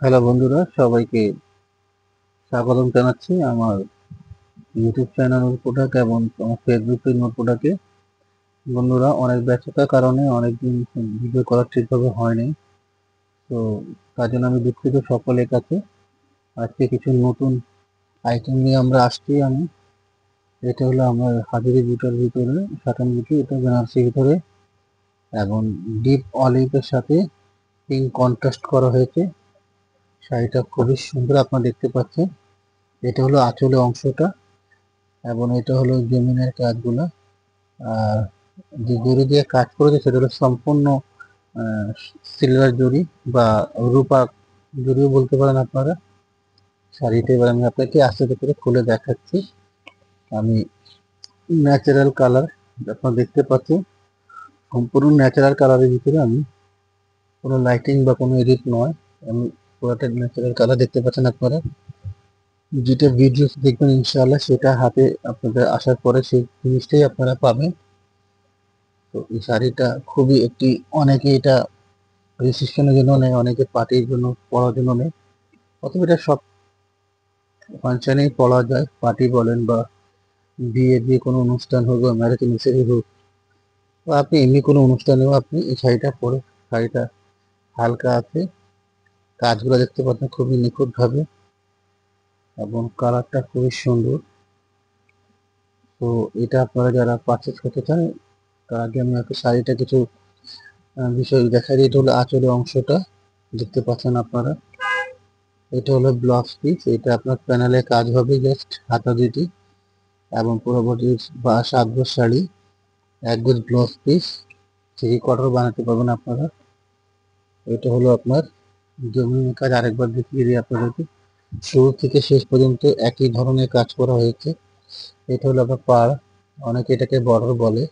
Hello বন্ধুরা, সবাইকে স্বাগতম জানাচ্ছি আমার ইউটিউব চ্যানেল প্রোডাক্ট এবং আমার ফেসবুক পেজ প্রোডাক্টে। বন্ধুরা, অনেক ব্যস্ততার কারণে অনেকদিন ভিডিও করা ঠিকভাবে হয়নি, তো তার জন্য আমি দুঃখিত সকলের কাছে। আজকে কিছু নতুন আইটেম নিয়ে আমরা আসছি। এটা হলো আমার হাজারি বুটার ভিতরে সাটান বুটি, এটা বেনারসির ভিতরে এবং ডিপ অলিভের সাথে পিঙ্ক কন্ট্রাস্ট করা হয়েছে। শাড়িটা খুবই সুন্দর, আপনারা দেখতে পাচ্ছেন। এটা হলো আঁচলের অংশটা এবং এটা হলো জমিনের কাজগুলো। আর যে জরি দিয়ে কাজ করেছে সেটা হলো সম্পূর্ণ সিলভার জরি বা রূপা জরিও বলতে পারেন আপনারা। শাড়িটা এবার আমি আপনাকে আস্তে আস্তে করে খুলে দেখাচ্ছি। আমি ন্যাচারাল কালার, আপনারা দেখতে পাচ্ছেন, সম্পূর্ণ ন্যাচারাল কালারের ভিতরে, আমি কোনো লাইটিং বা কোনো এডিট নয়, আমি পুরোটা ন্যাচারাল কালার দেখতে পাচ্ছেন আপনারা। যেটা ভিডিও দেখবেন ইনশাআল্লাহ সেটা হাতে আপনাদের আসার পরে সেই জিনিসটাই আপনারা পাবেন। তো এই শাড়িটা খুবই একটি, অনেকে এটা রিসেপশনের জন্য নেয়, অনেকে পার্টির জন্য পরার জন্য নেয়, অথবা এটা সব ফাংশনেই পরা যায়। পার্টি বলেন বা বিয়ে দিয়ে কোনো অনুষ্ঠান হোক বা ম্যারেজ অ্যানিভার্সারি হোক, বা আপনি এমনি কোনো অনুষ্ঠানেও আপনি এই শাড়িটা পরে, শাড়িটা হালকা আছে, কাজগুলো দেখতে পাচ্ছেন খুবই নিখুঁতভাবে এবং কালারটা খুবই সুন্দর। তো এটা আপনারা যারা পারচেস করতে চান, তার আগে আমি আপনাকে শাড়িটা কিছু বিষয় দেখাই দিই। এটা হলো আঁচলের অংশটা, দেখতে পাচ্ছেন আপনারা। এটা হলো ব্লাউজ পিস, এটা আপনার প্যানেলে কাজ হবে জাস্ট হাতা দুটি, এবং পরবর্তী বা 7 গজ শাড়ি, 1 গজ ব্লাউজ পিস, 3/4 বানাতে পারবেন আপনারা। এটা হলো আপনার জমিনের কাজ, আরেকবার দেখিয়ে দিই আপনাদেরকে। শুরু থেকে শেষ পর্যন্ত একই ধরনের কাজ করা হয়েছে। এটা হলো আপনার পাড়, অনেকে এটাকে বর্ডার বলে।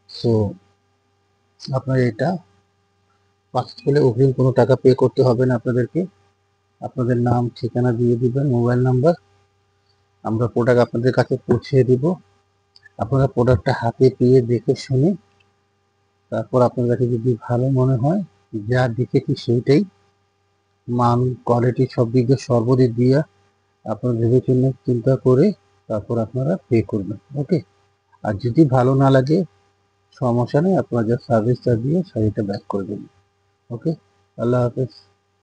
সো আপনার এটা পারচেজ করলে অগ্রিম কোনো টাকা পে করতে হবে না আপনাদেরকে। আপনাদের নাম ঠিকানা দিয়ে দিবেন, মোবাইল নাম্বার, আমরা প্রোডাক্ট আপনাদের কাছে পৌঁছে দিব। আপনারা প্রোডাক্টটা হাতে পেয়ে দেখে শুনে তারপর আপনার কাছে যদি ভালো মনে হয়, যা দেখেছি সেইটাই, মান কোয়ালিটি সব দিক দিয়ে সর্বদিক দিয়ে আপনারা ভেবে চিন্তা করে তারপর আপনারা পে করবেন। ওকে, আর যদি ভালো না লাগে সমস্যা নেই, আপনারা যা সার্ভিসটা দিয়ে শাড়িটা ব্যাক করে দেবেন। ওকে, আল্লাহ হাফেজ।